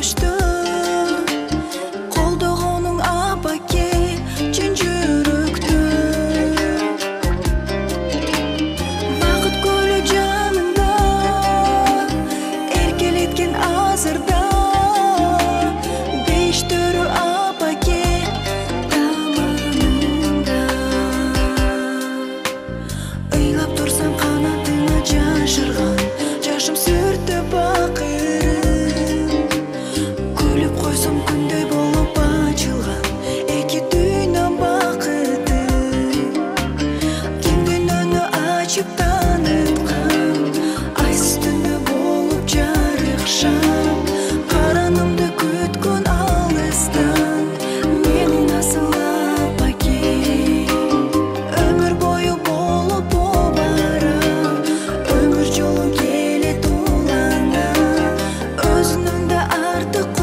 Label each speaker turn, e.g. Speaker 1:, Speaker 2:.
Speaker 1: koştu Kolduğunun apake cin жүрөктү Vakıt gölü canında Erkeletken azırda Beş törü apake tamanında Ыйлап турсам канатыңа жашырган Жашым сүртү бакырым Күлүп койсом күндөй болуп ачылган Эки дүйнө бакыты Кең дүйнөнү ачып таныткан Айсыз түнү болуп жарык шам Каранымды күткөн алыстан Менин асыл апакем Өмүр бою болуп барам Өмүр жолу келет улана Өзүнүң да артык